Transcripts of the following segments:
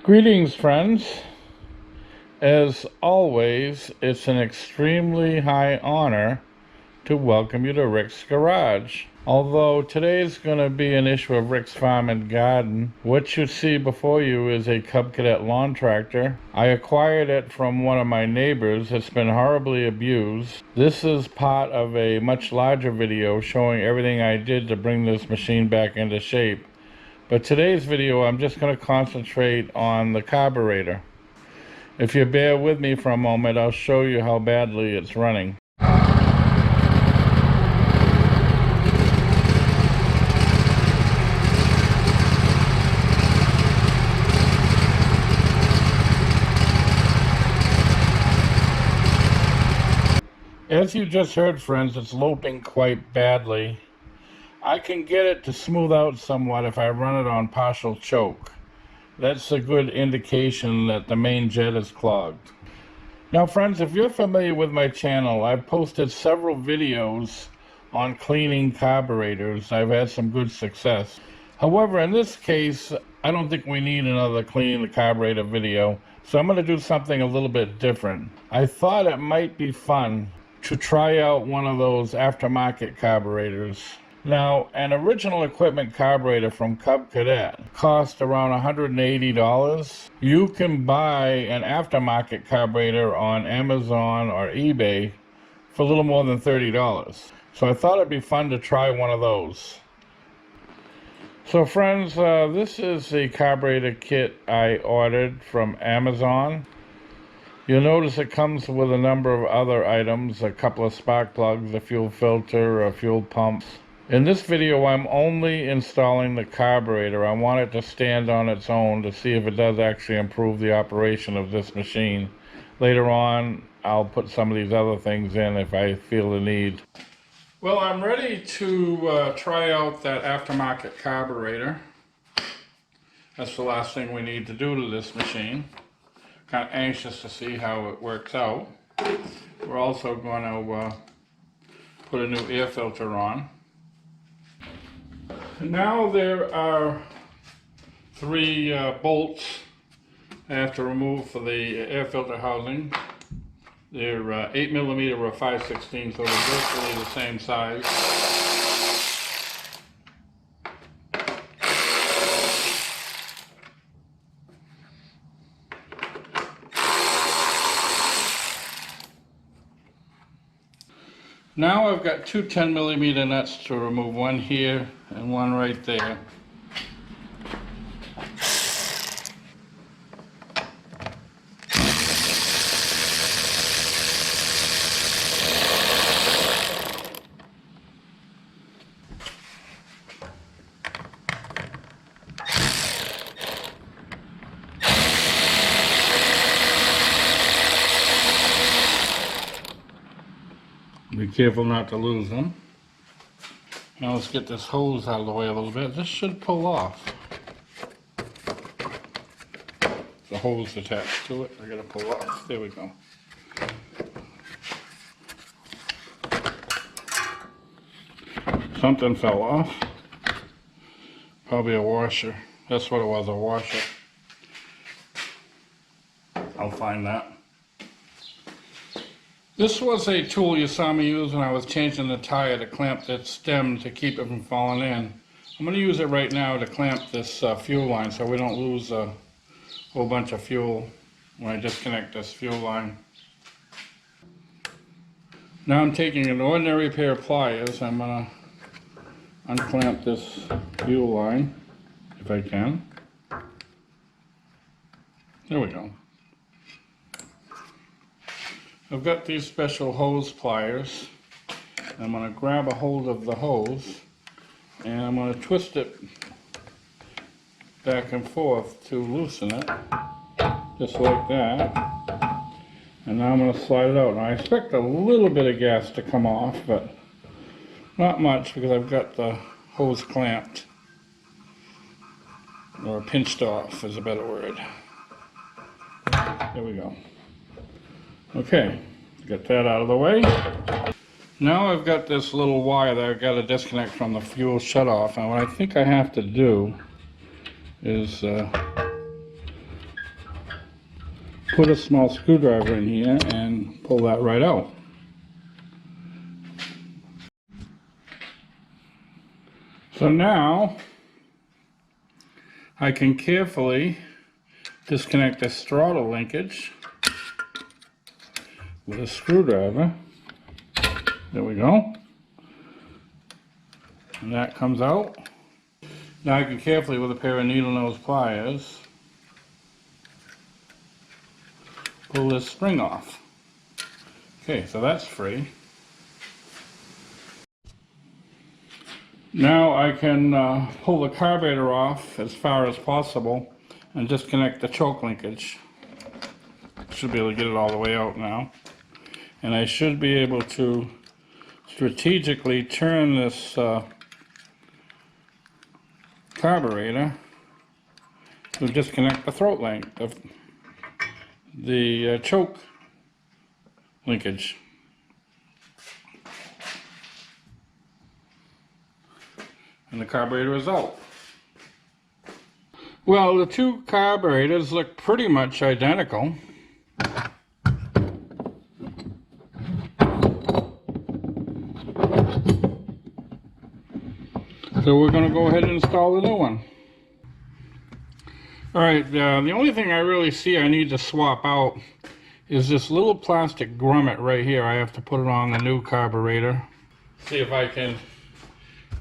Greetings, friends. As always, it's an extremely high honor to welcome you to Rick's Garage. Although today's going to be an issue of Rick's Farm and Garden, what you see before you is a Cub Cadet lawn tractor. I acquired it from one of my neighbors. It's been horribly abused. This is part of a much larger video showing everything I did to bring this machine back into shape. But today's video, I'm just going to concentrate on the carburetor. If you bear with me for a moment, I'll show you how badly it's running. As you just heard, friends, it's loping quite badly. I can get it to smooth out somewhat if I run it on partial choke. That's a good indication that the main jet is clogged. Now, friends, if you're familiar with my channel, I've posted several videos on cleaning carburetors. I've had some good success. However, in this case, I don't think we need another cleaning the carburetor video, so I'm going to do something a little bit different. I thought it might be fun to try out one of those aftermarket carburetors. Now, an original equipment carburetor from Cub Cadet cost around $180. You can buy an aftermarket carburetor on Amazon or eBay for a little more than $30. So I thought it'd be fun to try one of those. So friends, this is the carburetor kit I ordered from Amazon. You'll notice it comes with a number of other items, a couple of spark plugs, a fuel filter, a fuel pump. In this video, I'm only installing the carburetor. I want it to stand on its own to see if it does actually improve the operation of this machine. Later on, I'll put some of these other things in if I feel the need. Well, I'm ready to try out that aftermarket carburetor. That's the last thing we need to do to this machine. Kind of anxious to see how it works out. We're also going to put a new air filter on. Now there are three bolts I have to remove for the air filter housing. They're 8mm or 5/16, so they're virtually the same size. Now I've got two 10mm nuts to remove, one here and one right there. Be careful not to lose them. Now let's get this hose out of the way a little bit. This should pull off. The hose attached to it, I gotta pull off. There we go. Something fell off. Probably a washer. That's what it was, a washer. I'll find that. This was a tool you saw me use when I was changing the tire to clamp that stem to keep it from falling in. I'm going to use it right now to clamp this fuel line so we don't lose a whole bunch of fuel when I disconnect this fuel line. Now I'm taking an ordinary pair of pliers. I'm going to unclamp this fuel line if I can. There we go. I've got these special hose pliers. I'm going to grab a hold of the hose and I'm going to twist it back and forth to loosen it, just like that. And now I'm going to slide it out. Now I expect a little bit of gas to come off, but not much because I've got the hose clamped, or pinched off is a better word. There we go. Okay, get that out of the way. Now I've got this little wire that I've got to disconnect from the fuel shutoff, and what I think I have to do is put a small screwdriver in here and pull that right out. So now I can carefully disconnect this throttle linkage with a screwdriver. There we go. And that comes out. Now I can carefully, with a pair of needle nose pliers, pull this spring off. Okay, so that's free. Now I can pull the carburetor off as far as possible and disconnect the choke linkage. Should be able to get it all the way out now. And I should be able to strategically turn this carburetor to disconnect the throat link, the choke linkage. And the carburetor is out. Well, the two carburetors look pretty much identical. So we're going to go ahead and install the new one. Alright, the only thing I really see I need to swap out is this little plastic grommet right here. I have to put it on the new carburetor. See if I can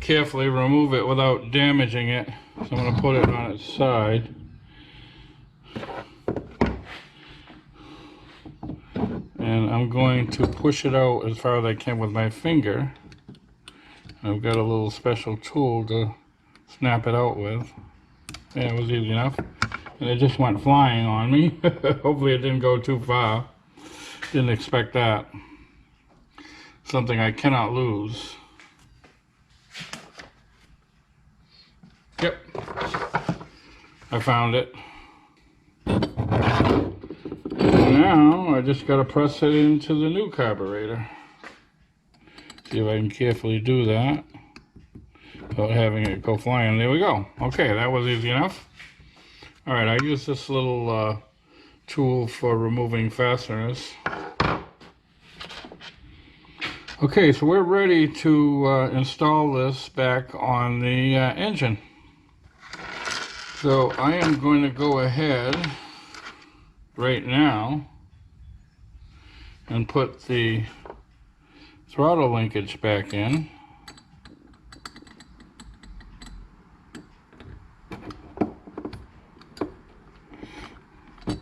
carefully remove it without damaging it. So I'm going to put it on its side. And I'm going to push it out as far as I can with my finger. I've got a little special tool to snap it out with. Yeah, it was easy enough. And it just went flying on me. Hopefully it didn't go too far. Didn't expect that. Something I cannot lose. Yep, I found it. Now I just got to press it into the new carburetor. See if I can carefully do that without having it go flying. There we go. Okay, that was easy enough. All right, I use this little tool for removing fasteners. Okay, so we're ready to install this back on the engine. So I am going to go ahead right now and put the throttle linkage back in. I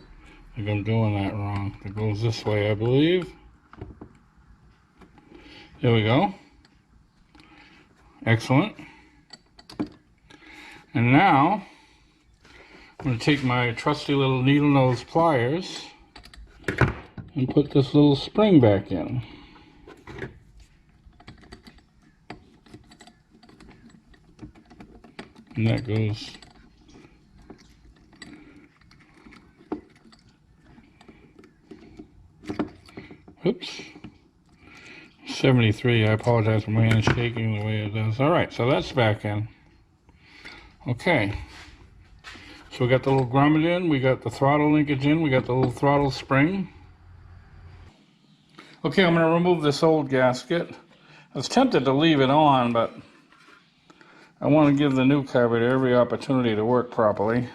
think I'm doing that wrong. It goes this way, I believe. There we go. Excellent. And now I'm going to take my trusty little needle nose pliers and put this little spring back in. And that goes oops, 73. I apologize for my hand shaking the way it does. All right, so that's back in. Okay. So we got the little grommet in, we got the throttle linkage in, we got the little throttle spring. Okay, I'm going to remove this old gasket. I was tempted to leave it on, but I want to give the new carburetor every opportunity to work properly.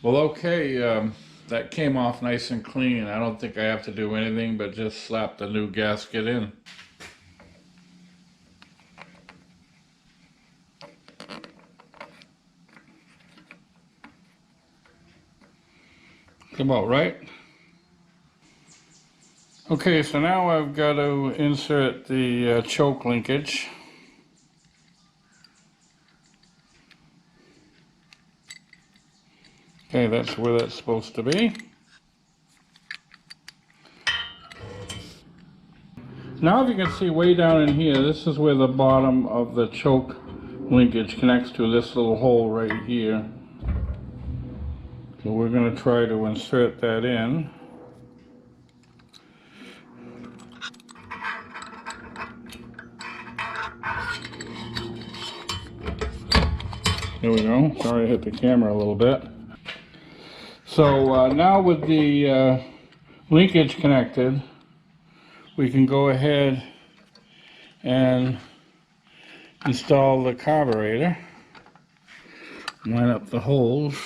Well, okay, that came off nice and clean. I don't think I have to do anything but just slap the new gasket in. About right. Okay, so now I've got to insert the choke linkage. Okay, that's where that's supposed to be. Now if you can see way down in here, this is where the bottom of the choke linkage connects to this little hole right here. So we're going to try to insert that in. There we go. Sorry I hit the camera a little bit. So now with the linkage connected, we can go ahead and install the carburetor. Line up the holes.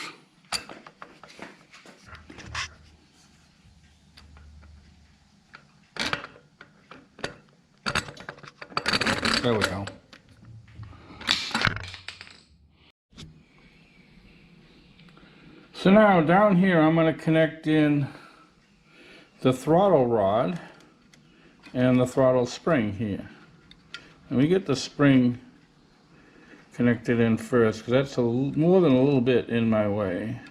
There we go. So now down here I'm going to connect in the throttle rod and the throttle spring here. And we get the spring connected in first because that's more than a little bit in my way.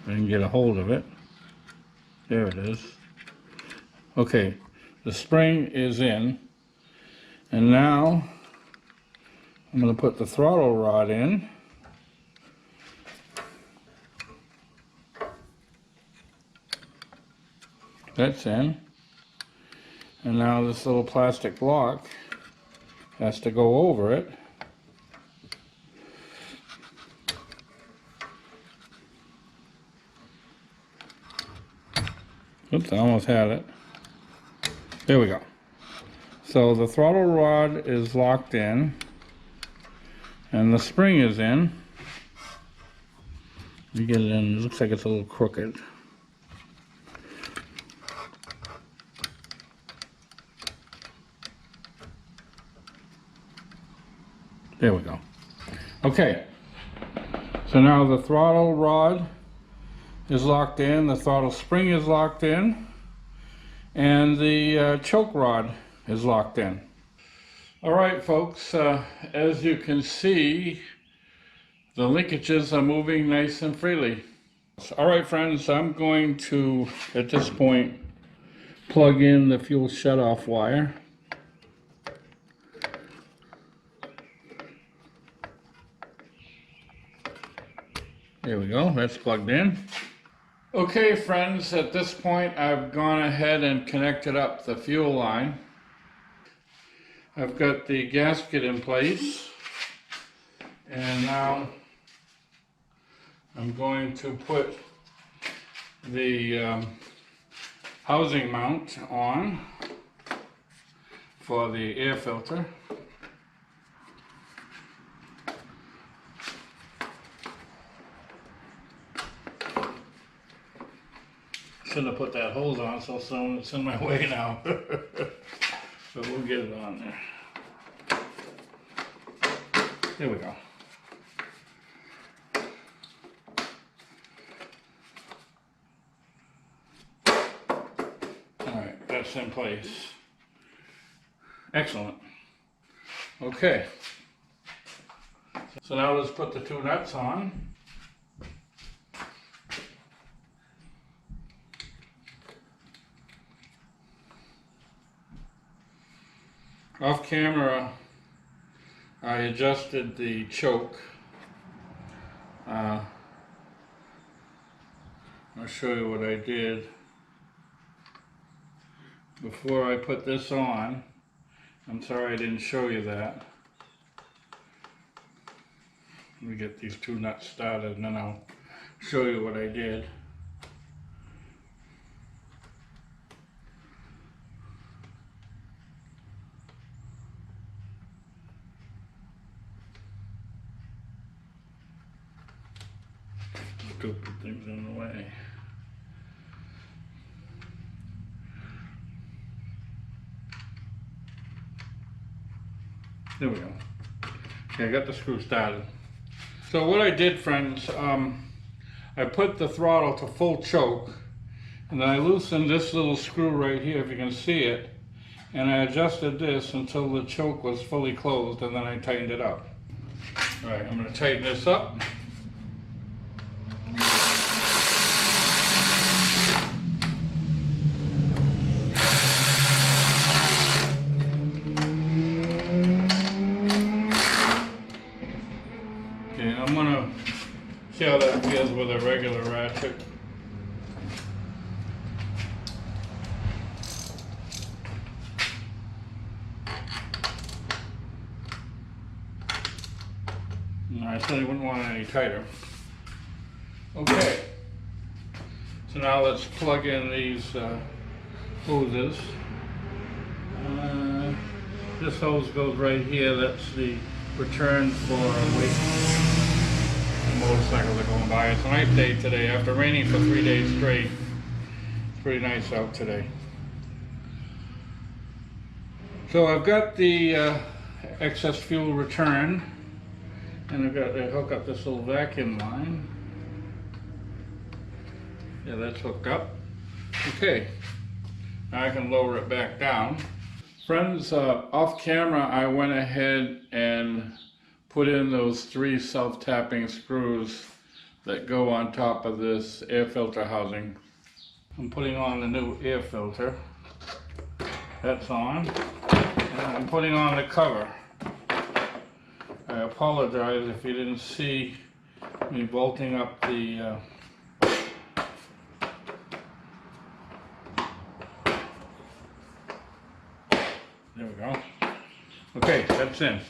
I can get a hold of it. There it is. Okay, the spring is in, and now I'm going to put the throttle rod in. That's in. And now this little plastic block has to go over it. Oops, I almost had it. There we go. So the throttle rod is locked in, and the spring is in. You get it in, it looks like it's a little crooked. There we go. Okay, so now the throttle rod is locked in, the throttle spring is locked in, and the choke rod is locked in. All right, folks, as you can see, the linkages are moving nice and freely. All right, friends, I'm going to, at this point, plug in the fuel shutoff wire. There we go, that's plugged in. Okay, friends, at this point I've gone ahead and connected up the fuel line. I've got the gasket in place, and now I'm going to put the housing mount on for the air filter. Shouldn't have put that hose on so soon, it's in my way now. But we'll get it on there. There we go. Alright, that's in place. Excellent. Okay. So now let's put the two nuts on. Off camera, I adjusted the choke. I'll show you what I did. Before I put this on, I'm sorry I didn't show you that. Let me get these two nuts started and then I'll show you what I did. Stupid things in the way. There we go. Okay, I got the screw started. So what I did, friends, I put the throttle to full choke, and then I loosened this little screw right here, if you can see it, and I adjusted this until the choke was fully closed, and then I tightened it up. All right, I'm going to tighten this up. I'm gonna see how that feels with a regular ratchet. I certainly wouldn't want it any tighter. Okay, so now let's plug in these hoses. This hose goes right here. That's the return for weight. Motorcycles are going by. It's a nice day today. After raining for 3 days straight, it's pretty nice out today. So I've got the excess fuel return, and I've got to hook up this little vacuum line. Yeah, that's hooked up. Okay, now I can lower it back down. Friends, off camera I went ahead and put in those 3 self-tapping screws that go on top of this air filter housing. I'm putting on the new air filter. That's on. And I'm putting on the cover. I apologize if you didn't see me bolting up the there we go. Okay, that's in.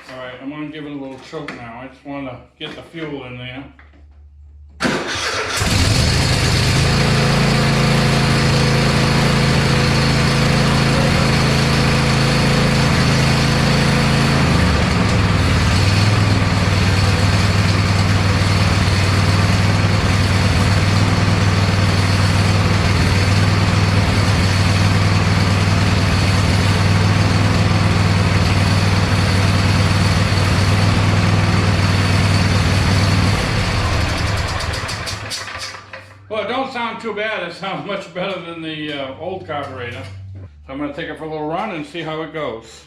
Alright, I'm going to give it a little choke now. I just want to get the fuel in there. Well, it don't sound too bad. It sounds much better than the old carburetor. So I'm going to take it for a little run and see how it goes.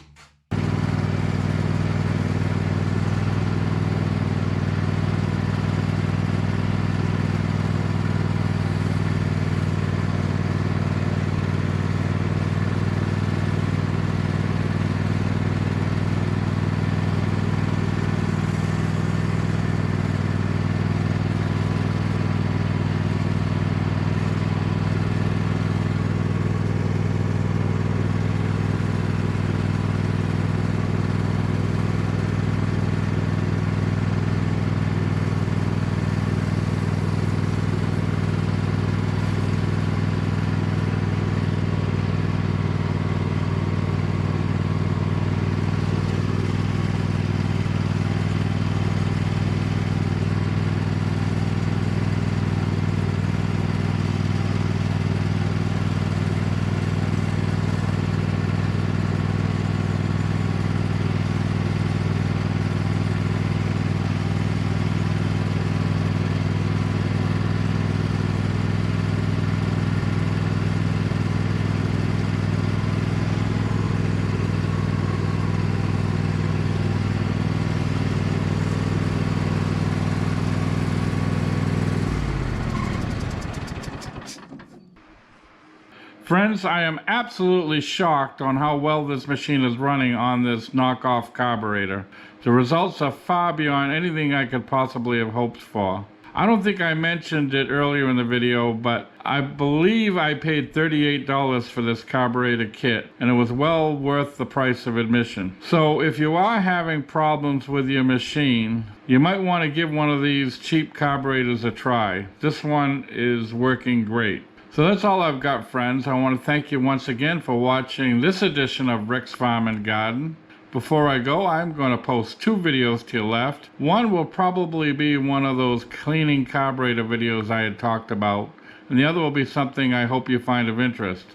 Friends, I am absolutely shocked on how well this machine is running on this knockoff carburetor. The results are far beyond anything I could possibly have hoped for. I don't think I mentioned it earlier in the video, but I believe I paid $38 for this carburetor kit, and it was well worth the price of admission. So if you are having problems with your machine, you might want to give one of these cheap carburetors a try. This one is working great. So that's all I've got, friends. I want to thank you once again for watching this edition of Rick's Farm and Garden. Before I go, I'm going to post 2 videos to your left. One will probably be one of those cleaning carburetor videos I had talked about, and the other will be something I hope you find of interest.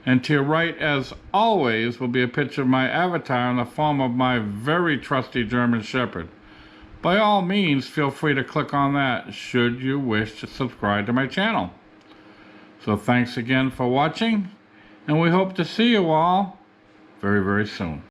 And to your right, as always, will be a picture of my avatar in the form of my very trusty German Shepherd. By all means, feel free to click on that should you wish to subscribe to my channel. So thanks again for watching, and we hope to see you all very, very soon.